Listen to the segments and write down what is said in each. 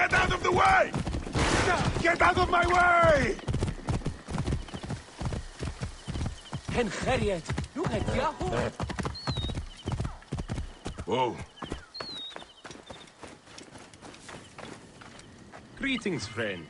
Get out of the way! Get out of my way! Whoa. Greetings, friend.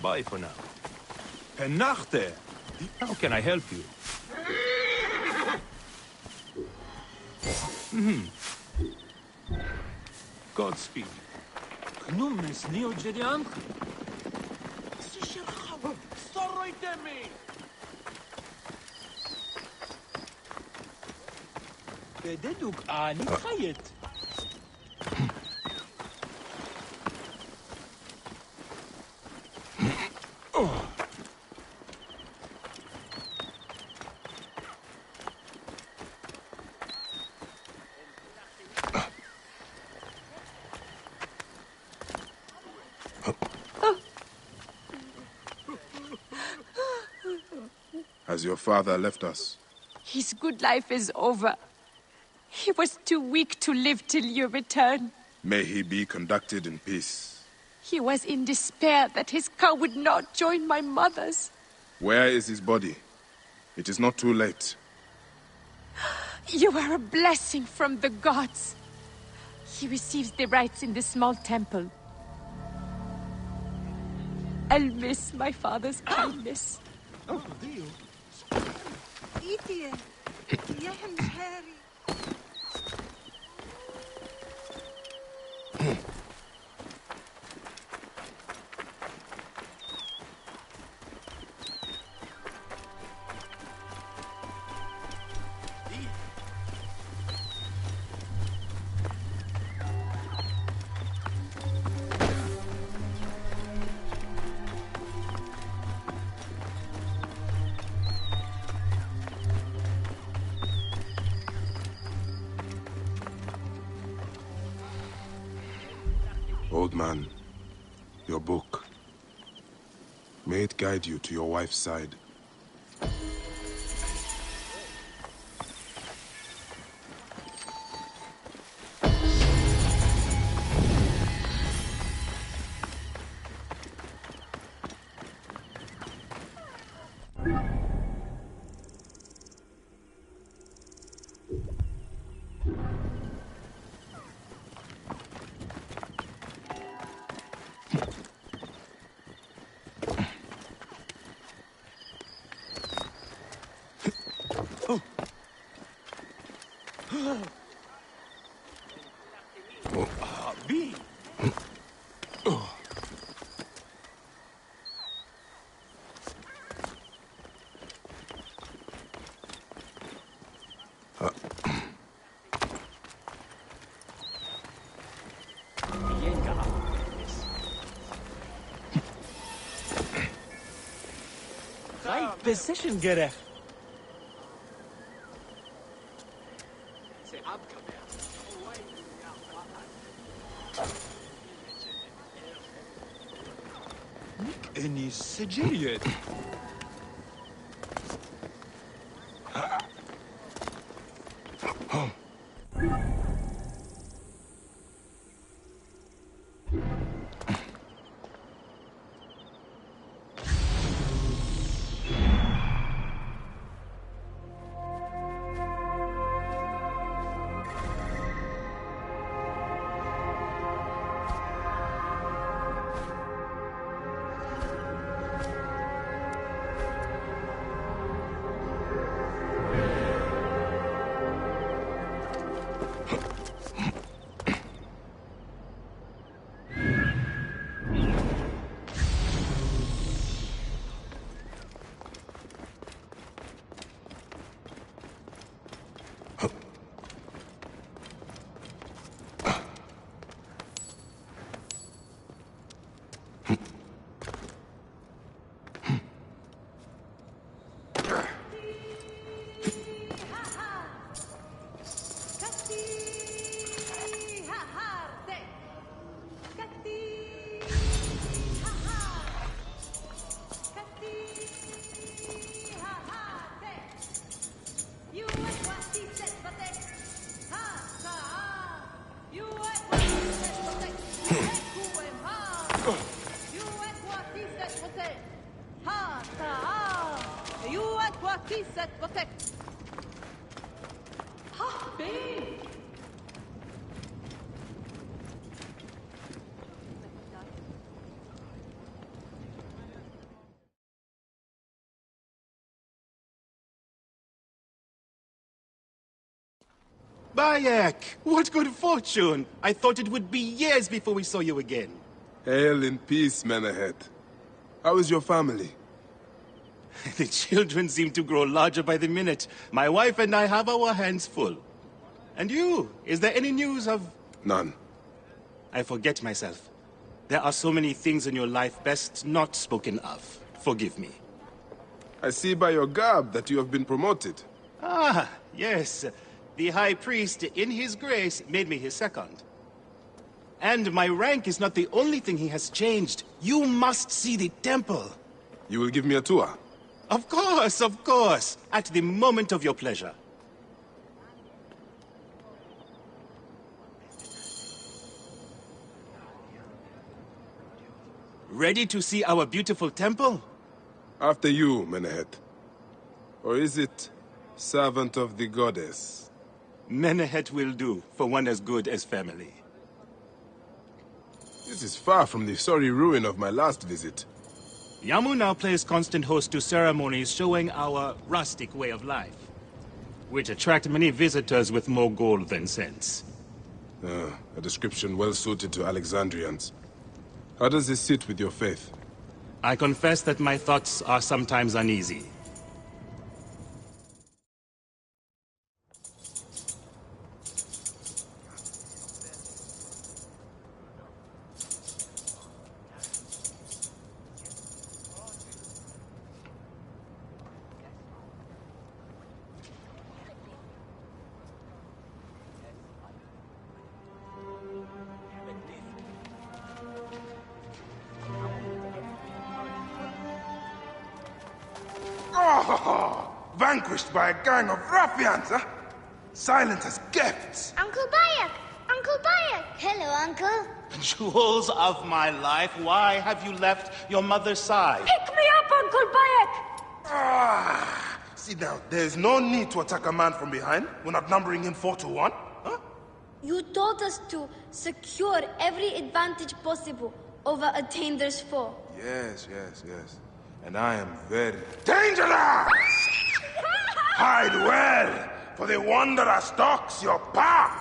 Bye for now. Penachte! How can I help you? Godspeed. Has your father left us? His good life is over. He was too weak to live till you return. May he be conducted in peace. He was in despair that his cow would not join my mother's. Where is his body? It is not too late. You are a blessing from the gods. He receives the rites in the small temple. I'll miss my father's kindness. Old man, your book. May it guide you to your wife's side. Position gerecht. Any sigiliet. Set, protect. Ha, babe. Bayek! What good fortune! I thought it would be years before we saw you again. Hail in peace, Menehet. How is your family? The children seem to grow larger by the minute. My wife and I have our hands full. And you? Is there any news of... None. I forget myself. There are so many things in your life best not spoken of. Forgive me. I see by your garb that you have been promoted. Ah, yes. The High Priest, in his grace, made me his second. And my rank is not the only thing he has changed. You must see the temple. You will give me a tour? Of course. At the moment of your pleasure. Ready to see our beautiful temple? After you, Menehet. Or is it servant of the goddess? Menehet will do, for one as good as family. This is far from the sorry ruin of my last visit. Yamu now plays constant host to ceremonies showing our rustic way of life, which attract many visitors with more gold than sense. A description well suited to Alexandrians. How does this sit with your faith? I confess that my thoughts are sometimes uneasy. Vanquished by a gang of ruffians, huh? Silent as gifts. Uncle Bayek! Uncle Bayek! Hello, Uncle. Jewels of my life, why have you left your mother's side? Pick me up, Uncle Bayek! See now, there's no need to attack a man from behind. We're not numbering him 4-1, huh? You taught us to secure every advantage possible over a Tainder's foe. Yes. And I am very dangerous! Hide well, for the Wanderer stalks your path!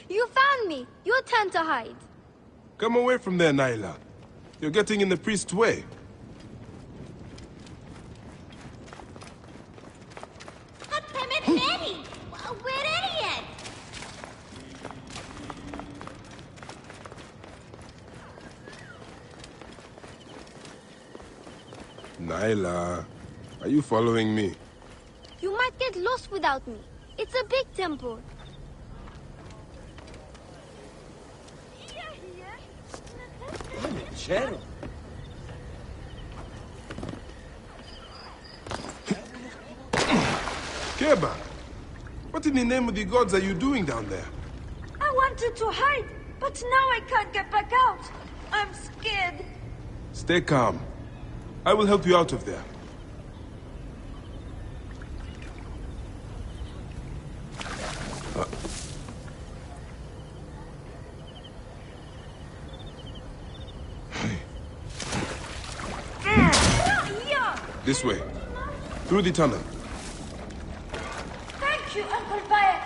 You found me. Your turn to hide. Come away from there, Naila. You're getting in the priest's way. We're idiots! Nyla, are you following me? You might get lost without me. It's a big temple. Keba, what in the name of the gods are you doing down there? I wanted to hide, but now I can't get back out. I'm scared. Stay calm. I will help you out of there. This way. Through the tunnel. Thank you, Uncle Bayek.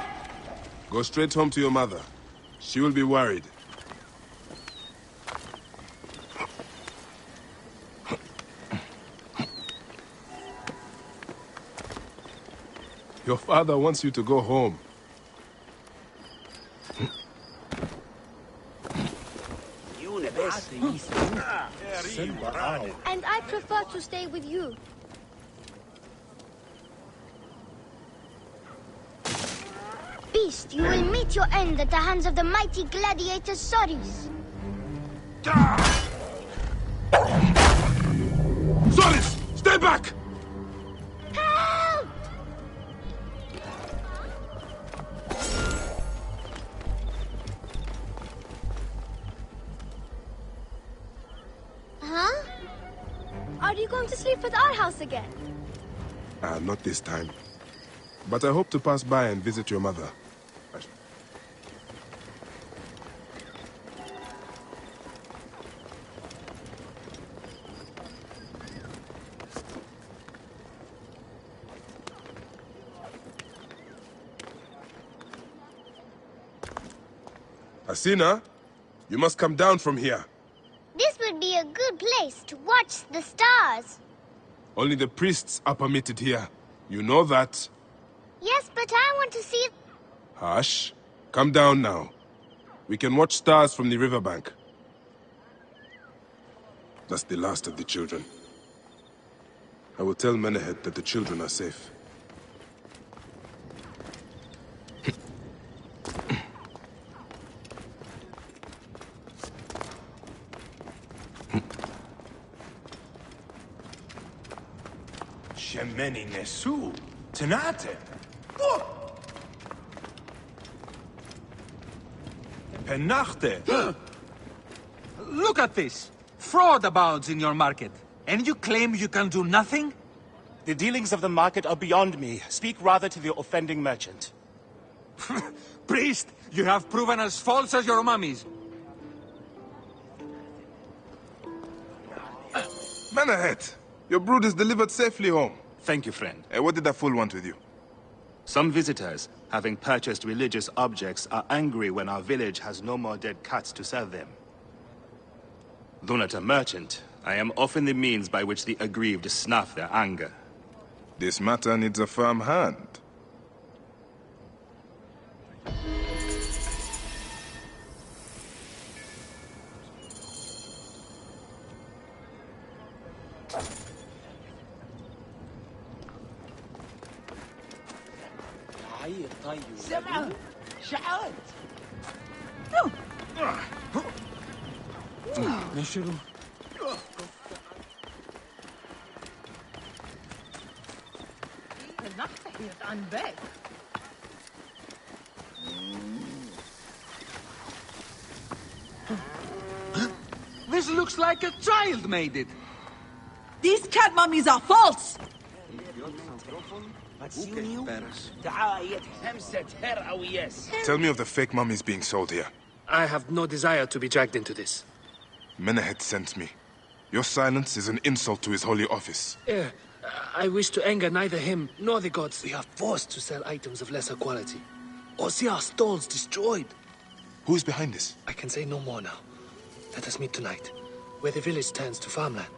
Go straight home to your mother. She will be worried. Your father wants you to go home. And I prefer to stay with you. Beast, you will meet your end at the hands of the mighty gladiator Soris. Soris! Stay back! Help! Huh? Are you going to sleep at our house again? Not this time. But I hope to pass by and visit your mother. Asina, you must come down from here. This would be a good place to watch the stars. Only the priests are permitted here. You know that. Yes, but I want to see... Hush. Come down now. We can watch stars from the riverbank. That's the last of the children. I will tell Menehet that the children are safe. Shemeni Nesu. Tenate. Penachte. Look at this! Fraud abounds in your market. And you claim you can do nothing? The dealings of the market are beyond me. Speak rather to the offending merchant. Priest, you have proven as false as your mummies. Menehet, your brood is delivered safely home. Thank you, friend. What did that fool want with you? Some visitors, having purchased religious objects, are angry when our village has no more dead cats to sell them. Though not a merchant, I am often the means by which the aggrieved snuff their anger. This matter needs a firm hand. سمعة شعات نشروا نحتحيت عن باك This looks like a child made it. These cat mummies are false! Tell me of the fake mummies being sold here. I have no desire to be dragged into this. Menehet sent me. Your silence is an insult to his holy office. I wish to anger neither him nor the gods. We are forced to sell items of lesser quality, or see our stalls destroyed. Who is behind this? I can say no more now. Let us meet tonight, where the village turns to farmland.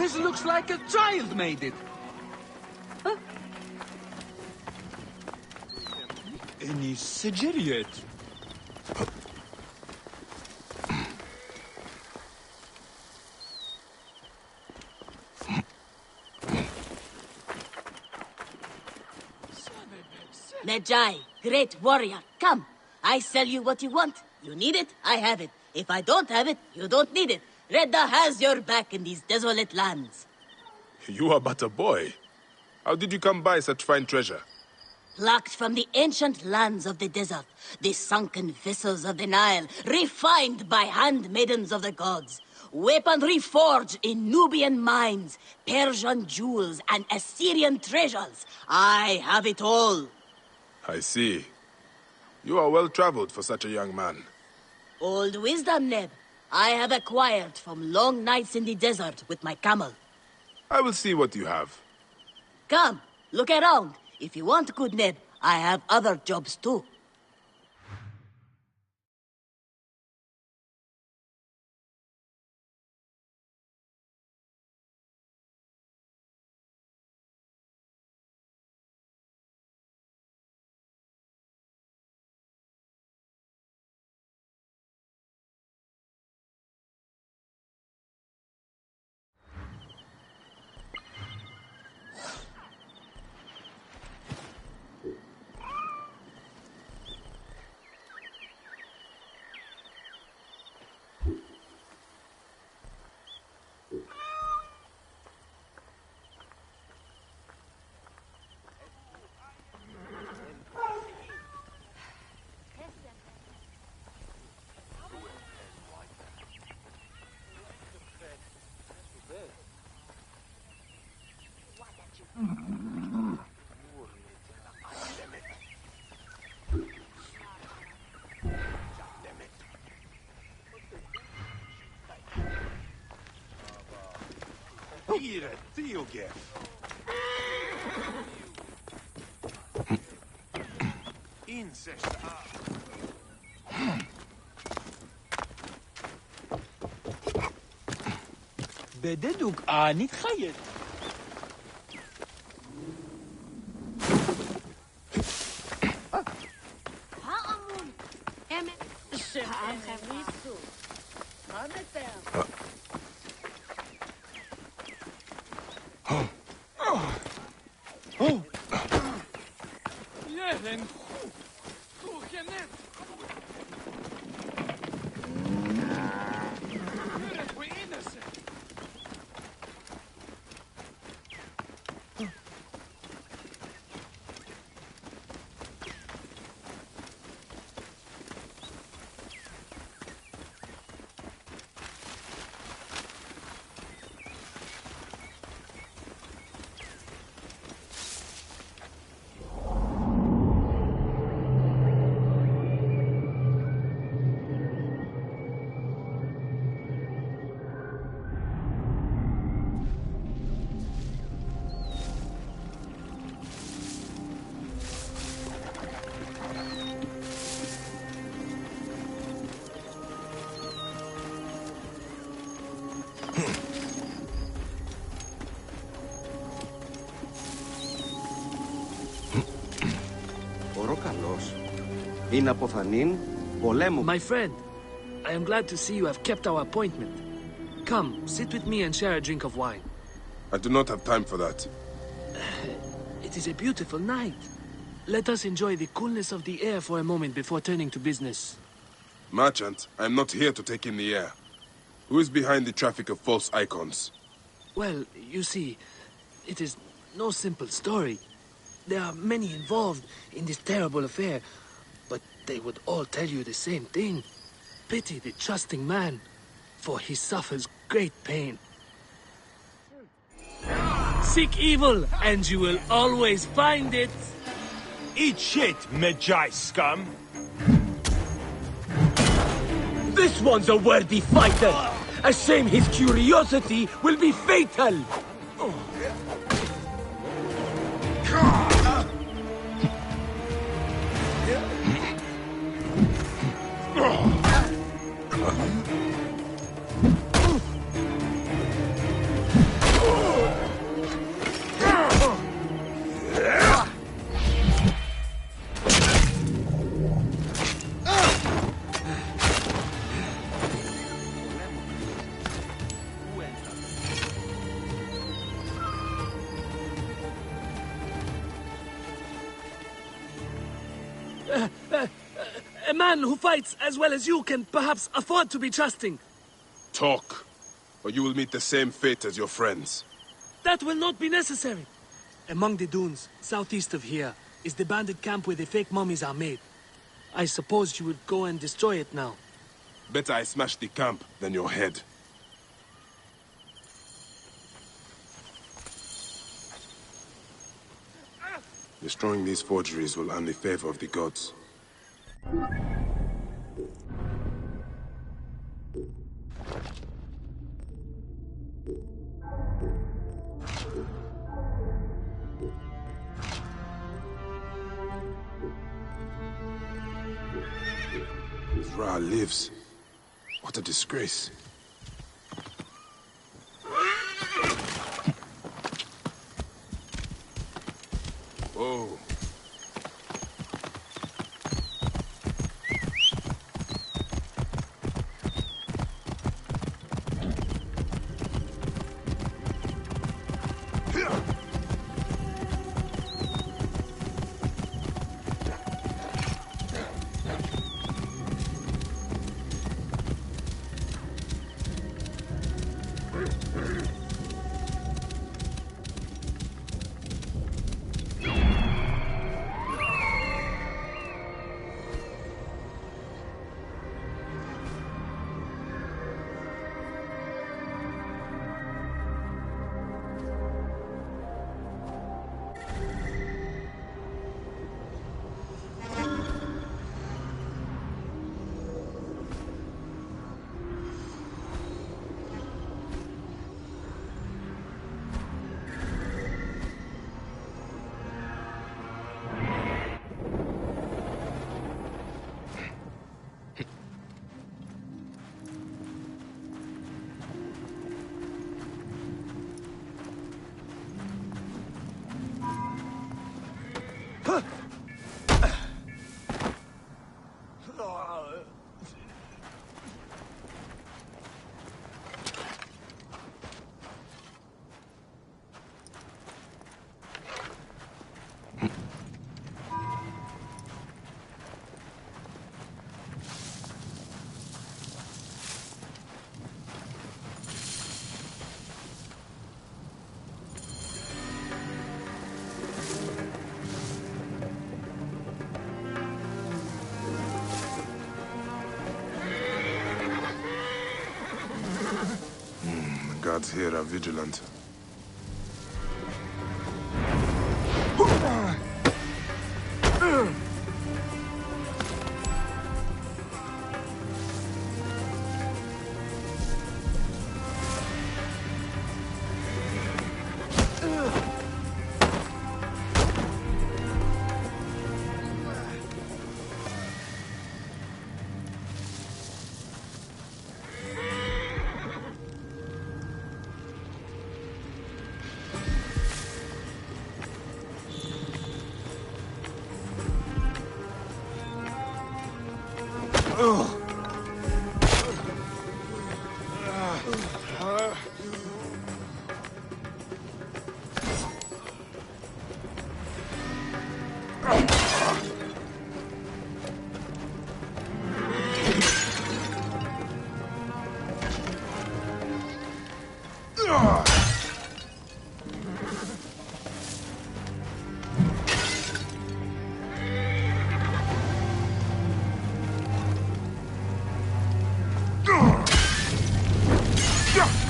This looks like a child made it. Any Sigiriot? Medjai, great warrior, come. I sell you what you want. You need it, I have it. If I don't have it, you don't need it. Redda has your back in these desolate lands. You are but a boy. How did you come by such fine treasure? Plucked from the ancient lands of the desert, the sunken vessels of the Nile, refined by handmaidens of the gods. Weaponry forged in Nubian mines, Persian jewels, and Assyrian treasures. I have it all. I see. You are well traveled for such a young man. Old wisdom, Neb. I have acquired from long nights in the desert with my camel. I will see what you have. Come, look around. If you want good Neb, I have other jobs too. Ire, Theogef. Incest. بددوك آني تخيل. My friend, I am glad to see you have kept our appointment. Come, sit with me and share a drink of wine. I do not have time for that. It is a beautiful night. Let us enjoy the coolness of the air for a moment before turning to business. Merchant, I am not here to take in the air. Who is behind the traffic of false icons? Well, you see, it is no simple story. There are many involved in this terrible affair, but they would all tell you the same thing. Pity the trusting man, for he suffers great pain. Seek evil, and you will always find it. Eat shit, Medjai scum. This one's a worthy fighter. A shame his curiosity will be fatal. A man who fights as well as you can perhaps afford to be trusting. Talk, or you will meet the same fate as your friends. That will not be necessary. Among the dunes, southeast of here, is the bandit camp where the fake mummies are made. I suppose you would go and destroy it now. Better I smash the camp than your head. Destroying these forgeries will earn the favor of the gods. Ra lives. What a disgrace. Whoa. The guards here are vigilant.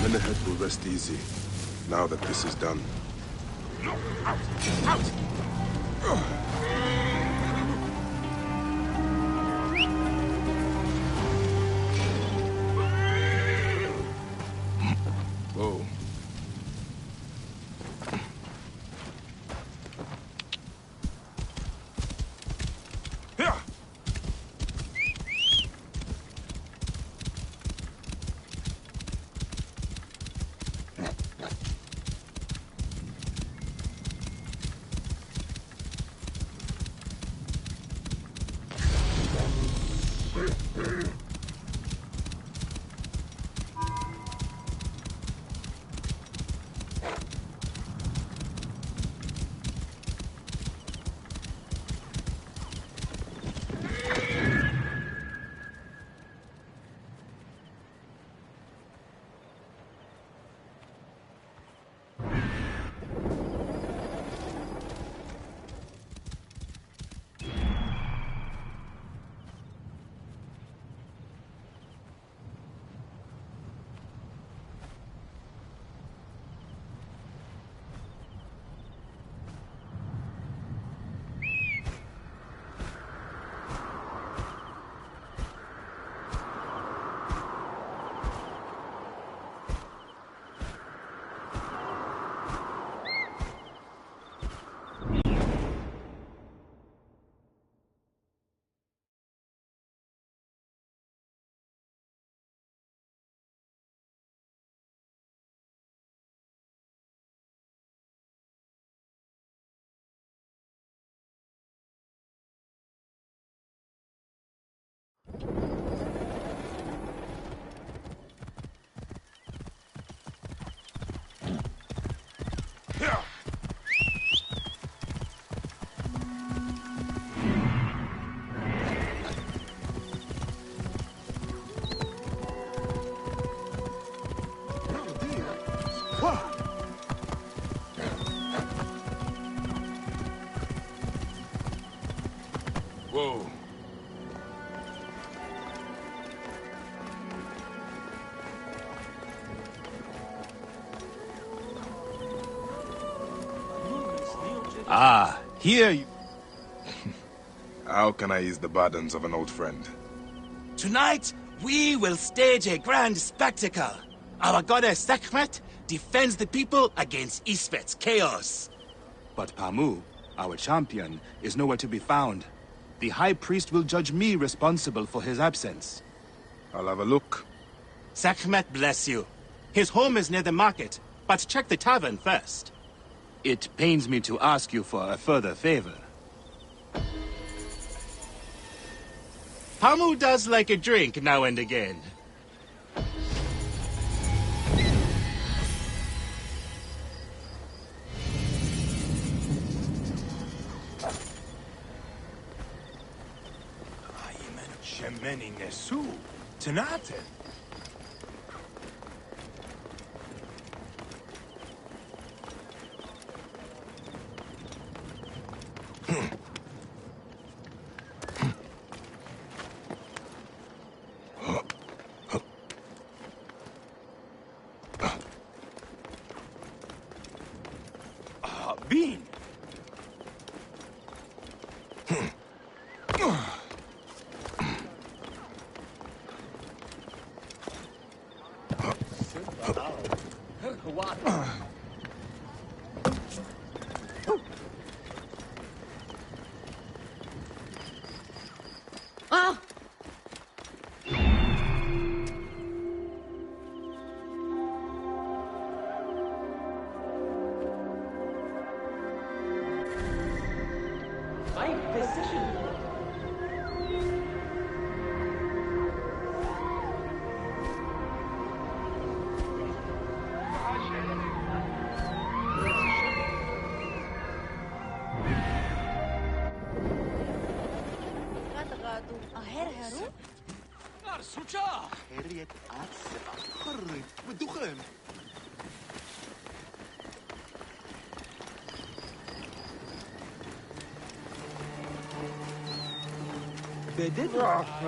Then the head will rest easy, now that this is done. Out! Out! Whoa. Whoa. Ah, here you... How can I ease the burdens of an old friend? Tonight, we will stage a grand spectacle. Our goddess Sekhmet defends the people against Isfet's chaos. But Pamu, our champion, is nowhere to be found. The High Priest will judge me responsible for his absence. I'll have a look. Sekhmet bless you. His home is near the market, but check the tavern first. It pains me to ask you for a further favor. Pamu does like a drink now and again. Shemeni Nesu. Tanaten. Bean.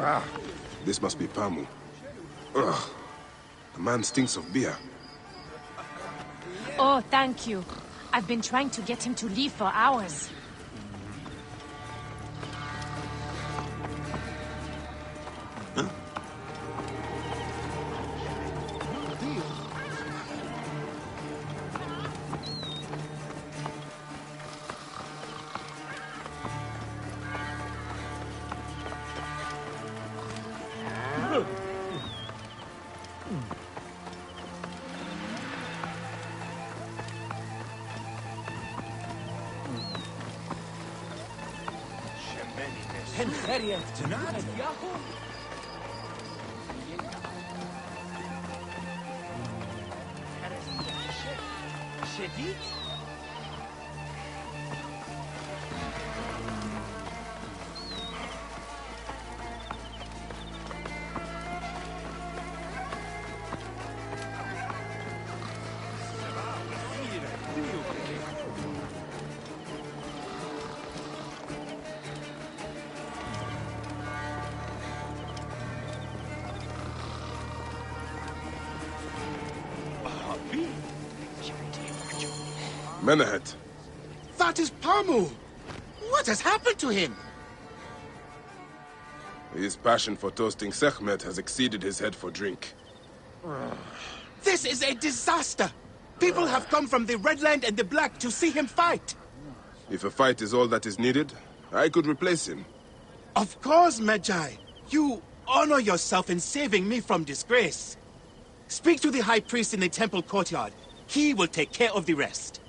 Ah! This must be Pamu. Ugh. The man stinks of beer. Oh, thank you. I've been trying to get him to leave for hours. Menahet. That is Pamu! What has happened to him? His passion for toasting Sekhmet has exceeded his head for drink. This is a disaster! People have come from the Red Land and the Black to see him fight! If a fight is all that is needed, I could replace him. Of course, Magi. You honor yourself in saving me from disgrace. Speak to the High Priest in the temple courtyard. He will take care of the rest.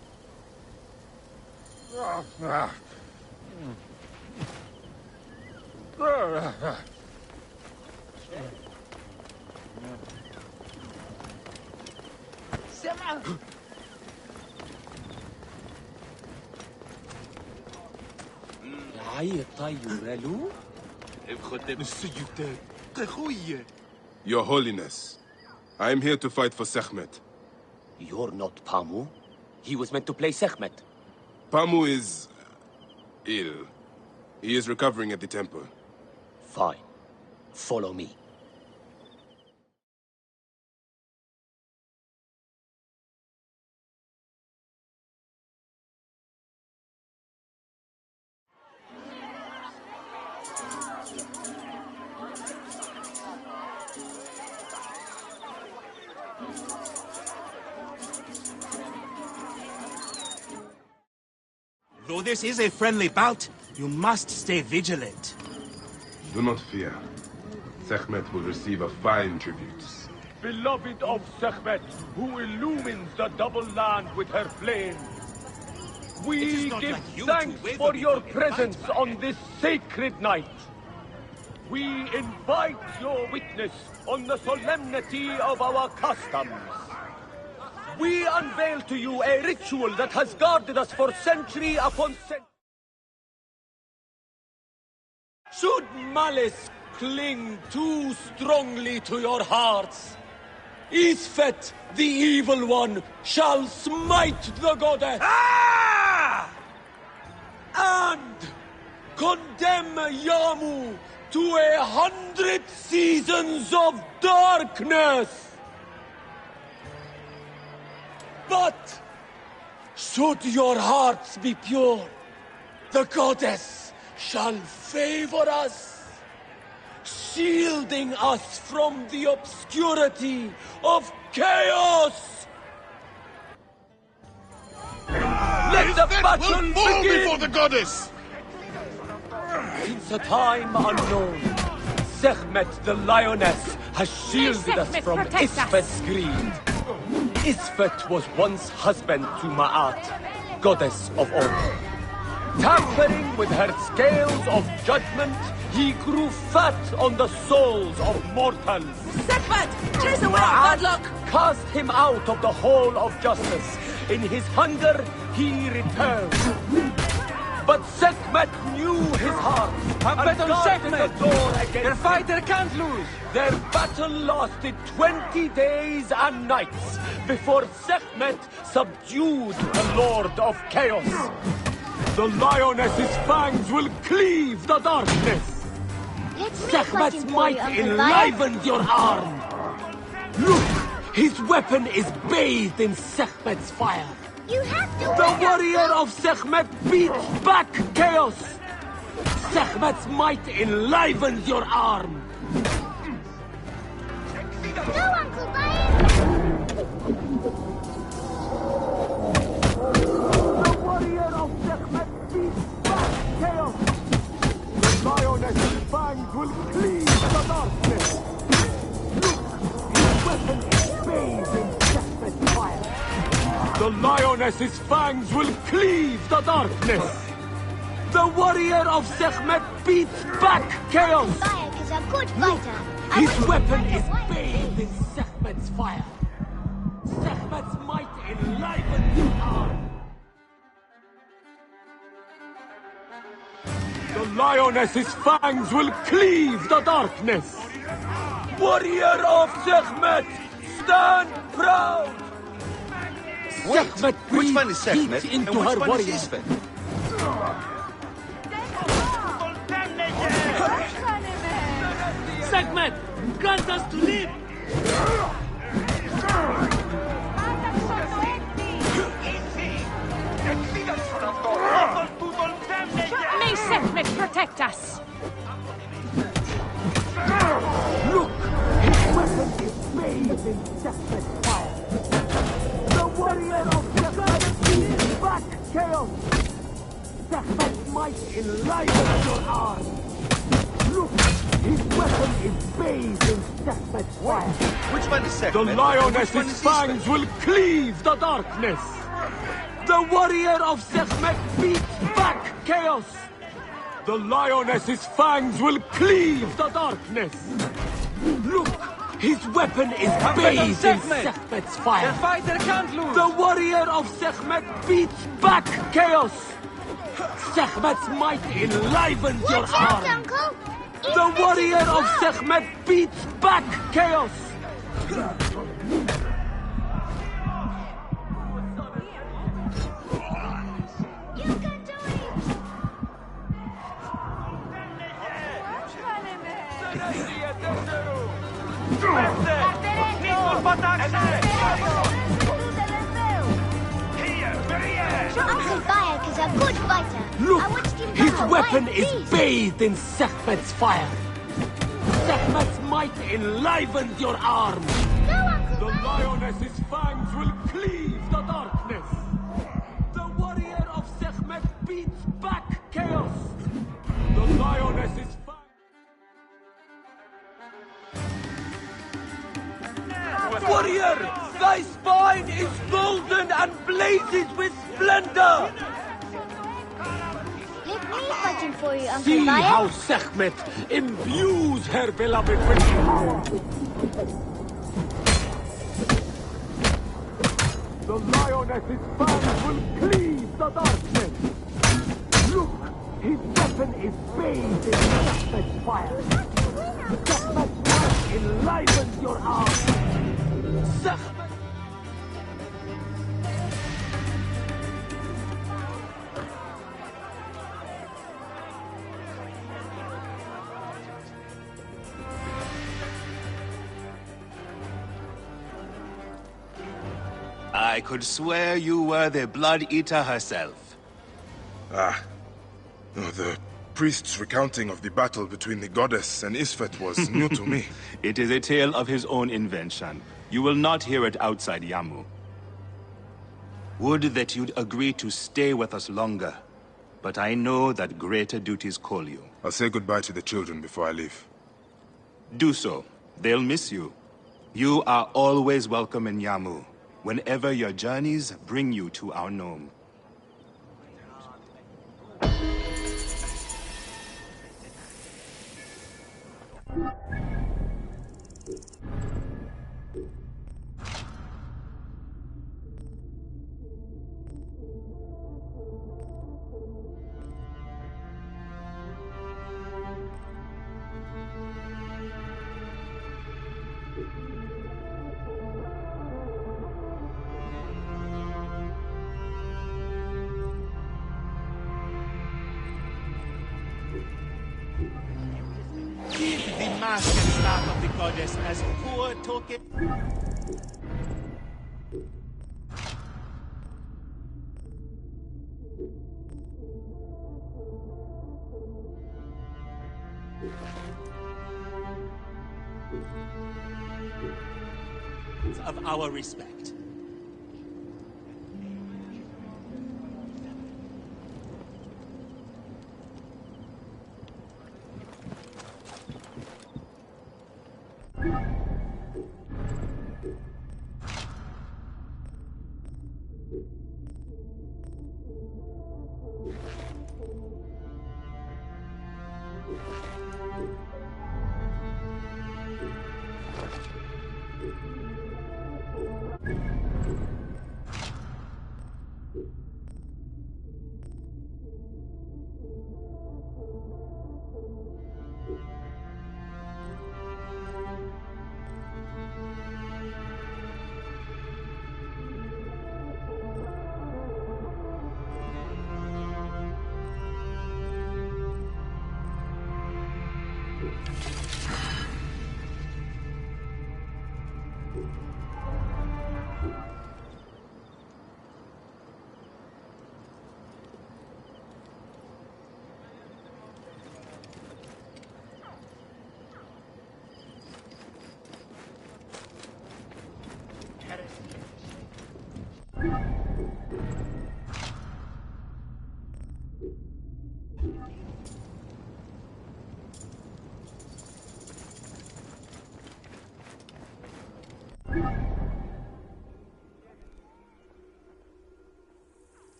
Your Holiness, I am here to fight for Sekhmet. You're not Pamu. He was meant to play Sekhmet. Pamu is... ill. He is recovering at the temple. Fine. Follow me. Though this is a friendly bout, you must stay vigilant. Do not fear. Sekhmet will receive a fine tribute. Beloved of Sekhmet, who illumines the double land with her flame. We give thanks for your presence on this sacred night. We invite your witness on the solemnity of our customs. We unveil to you a ritual that has guarded us for century upon century. Should malice cling too strongly to your hearts, Isfet, the evil one, shall smite the goddess. And condemn Yamu to 100 seasons of darkness. But should your hearts be pure, the goddess shall favor us, shielding us from the obscurity of chaos. Let the battle fall begin! before the goddess! Since a time unknown, Sekhmet the lioness has shielded us from Isfet's greed. Isfet was once husband to Ma'at, goddess of all. Tampering with her scales of judgment, he grew fat on the souls of mortals. Sekhmet! Chase away our bad luck! Cast him out of the hall of justice. In his hunger, he returned. But Sekhmet knew his heart and guarded the door against Their fighter can't lose! Their battle lasted 20 days and nights before Sekhmet subdued the Lord of Chaos. The lioness's fangs will cleave the darkness. Sekhmet's might enlivens your arm. Look, his weapon is bathed in Sekhmet's fire. You have to The warrior of Sekhmet beats back chaos. Sekhmet's might enlivens your arm. Go, Uncle Brian! The warrior of Sekhmet beats back chaos. The lioness's fangs will cleave the darkness. Look, his weapon is bathed in Sekhmet's fire. The lioness's fangs will cleave the darkness. The warrior of Sekhmet beats back chaos. Bayek is a good fighter. His weapon is bathed in Sekhmet's fire. Sekhmet's might enlivens your arm. The lioness's fangs will cleave the darkness. Warrior of Sekhmet, stand proud. Sekhmet Which one is Sekhmet into and which her one warrior. is Isfet? Sekhmet, grant us to live! May Sekhmet protect us! Look! His weapon is bathed in Sekhmet's fire. The warrior of Sekhmet beats back chaos. Sekhmet's might enlivens your arm. Look! His weapon is bathed in Sekhmet's fire. Which one is Sekhmet? The and which one lioness's is fangs Isfet? will cleave the darkness. The warrior of Sekhmet beats back chaos. The lioness's fangs will cleave the darkness. Look, his weapon is bathed in Sekhmet's fire. Their fighter can't lose! The warrior of Sekhmet beats back chaos. Sekhmet's might enlivens your Watch out, arm. Uncle! The warrior of Sekhmet beats back chaos. You can do it! Uncle Bayek is a good fighter. Look, I watched him his battle weapon wild is beasts. bathed in Sekhmet's fire. Sekhmet's might enlivens your arms. The lioness's fangs will cleave the darkness. The warrior of Sekhmet beats back chaos. The lioness's fangs... Warrior, thy spine is golden and blazes with splendor. Let me fight him for you, Uncle See Bayek. how Sekhmet imbues her beloved with power. The lioness's fangs will cleave the darkness. Look, his weapon is bathed in Sekhmet's fire. Sekhmet's might enlivens your arms. Sekhmet... I could swear you were the Blood Eater herself. Ah. Oh, the priest's recounting of the battle between the goddess and Isfet was new to me. It is a tale of his own invention. You will not hear it outside Yamu. Would that you'd agree to stay with us longer. But I know that greater duties call you. I'll say goodbye to the children before I leave. Do so. They'll miss you. You are always welcome in Yamu, whenever your journeys bring you to our gnome. Give the mask and staff of the goddess as poor token. Of our respect.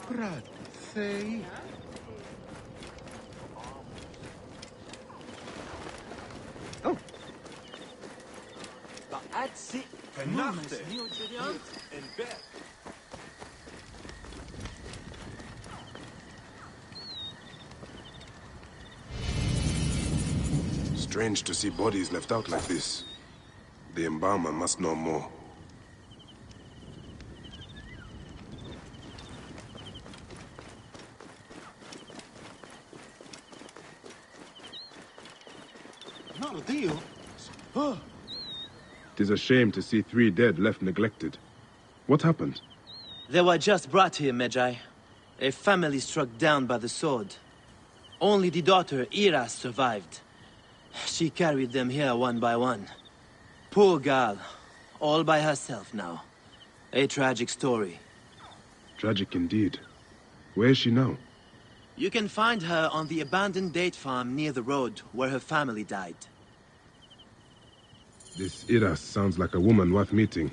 Brad, Faye. Oh. That's it. In bed. Strange to see bodies left out like this. The embalmer must know more. Dio. It is a shame to see 3 dead left neglected. What happened? They were just brought here, Magi. A family struck down by the sword. Only the daughter, Iras, survived. She carried them here one by one. Poor girl. All by herself now. A tragic story. Tragic indeed. Where is she now? You can find her on the abandoned date farm near the road where her family died. This Iras sounds like a woman worth meeting.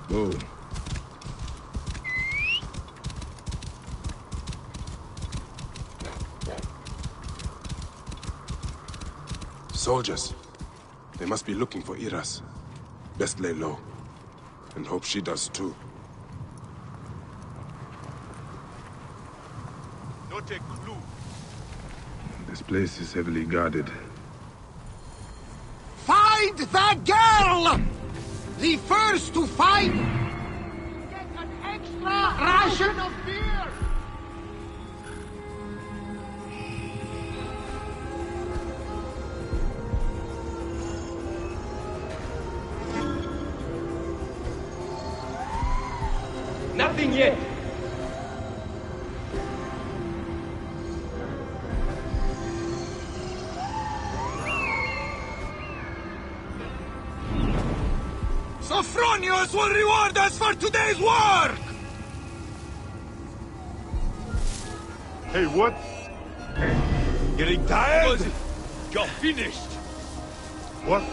Whoa. Soldiers. They must be looking for Iras. Best lay low. And hope she does too. Not a clue. This place is heavily guarded. Find that girl! The first to find... get an extra ration of beer! Nothing yet. Sophronius will reward us for today's work! Hey, what? Getting tired? You're finished. What?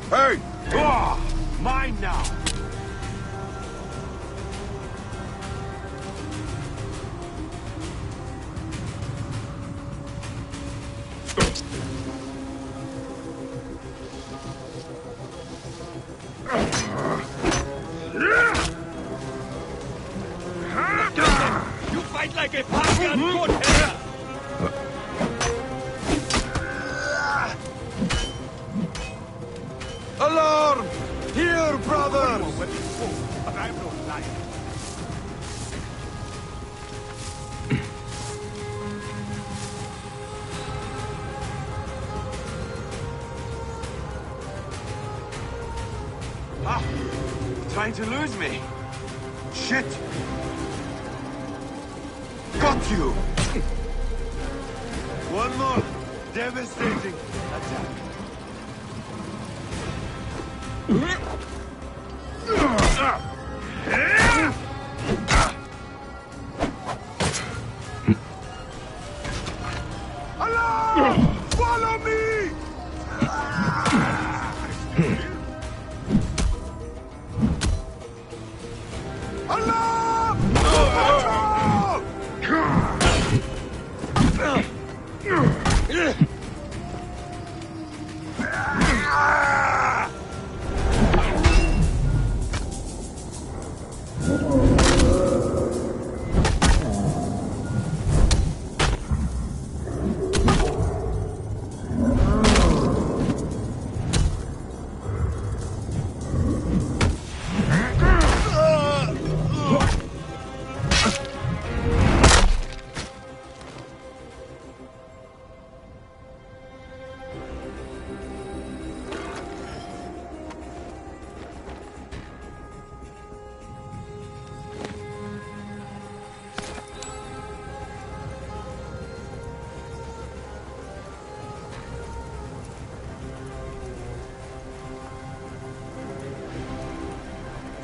Hey! Mine now! You fight like a Parthian goat hair! Alarm! Here, brothers! But I'm no liar. Trying to lose me. Shit! Got you! One more devastating attack. Allah! Follow me!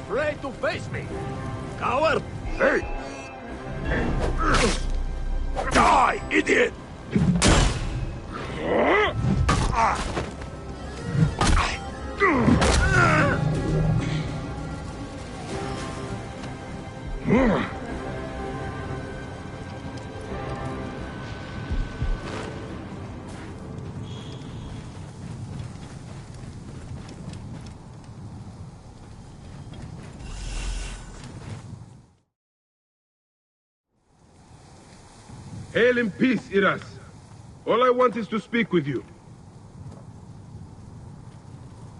Afraid to face me? Coward! Hey! Die, idiot! Hail in peace, Iras. All I want is to speak with you.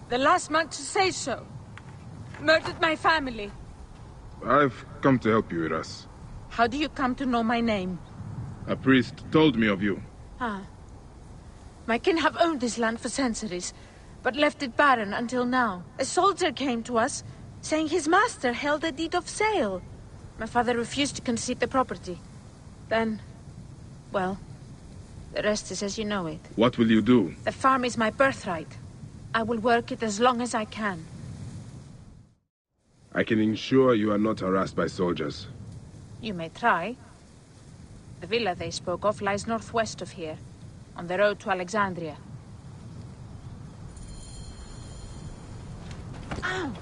The last monk to say so. Murdered my family. I've come to help you, Iras. How do you come to know my name? A priest told me of you. Ah. My kin have owned this land for centuries, but left it barren until now. A soldier came to us, saying his master held a deed of sale. My father refused to concede the property. Then, well, the rest is as you know it. What will you do? The farm is my birthright. I will work it as long as I can. I can ensure you are not harassed by soldiers. You may try. The villa they spoke of lies northwest of here, on the road to Alexandria. Ow!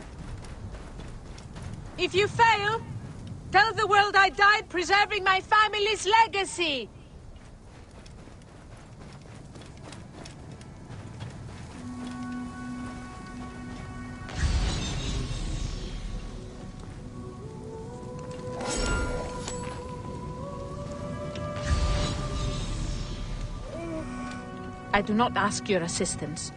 If you fail, tell the world I died preserving my family's legacy! I do not ask your assistance.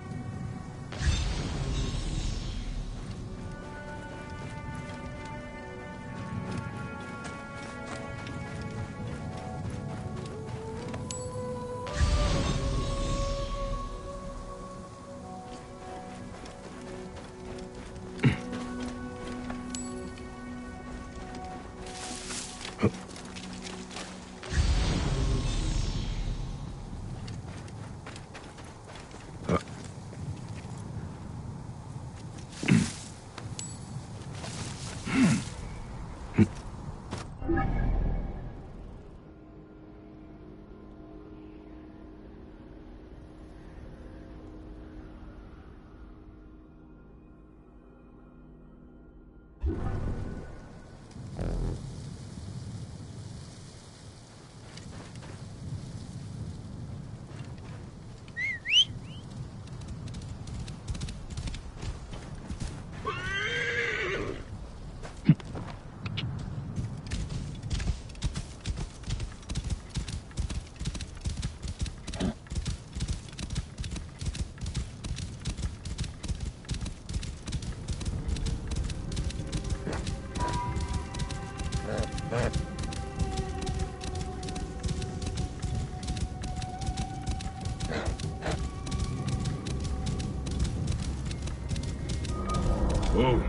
Oh.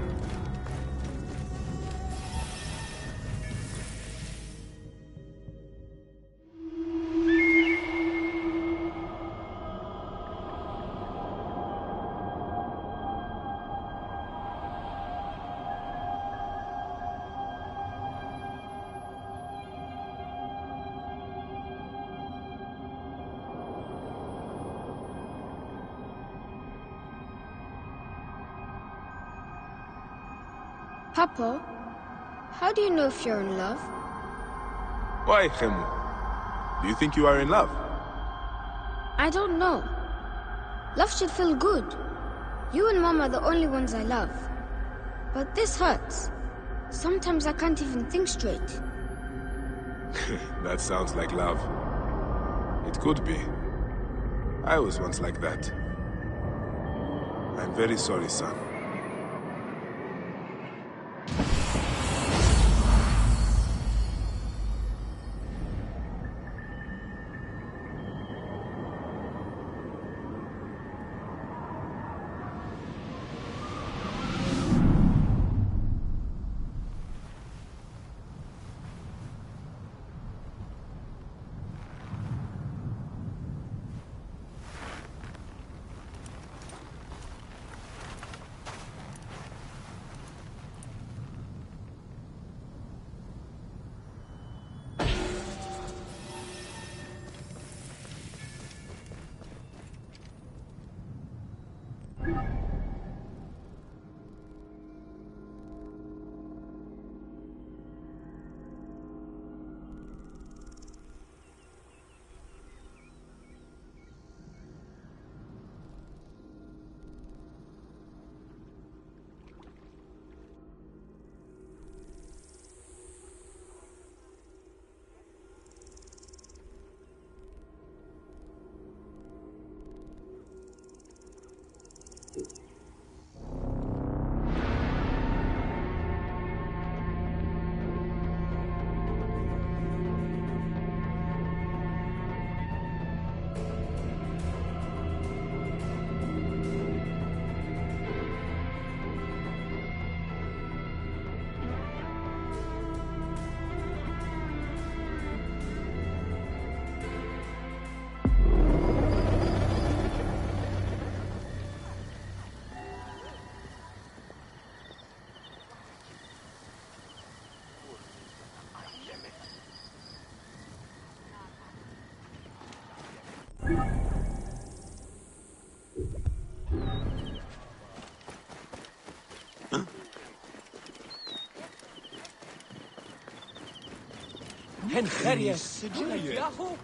Papa, how do you know if you're in love? Why, Khemu? Do you think you are in love? I don't know. Love should feel good. You and Mom are the only ones I love. But this hurts. Sometimes I can't even think straight. That sounds like love. It could be. I was once like that. I'm very sorry, son. هن خيرية ياهو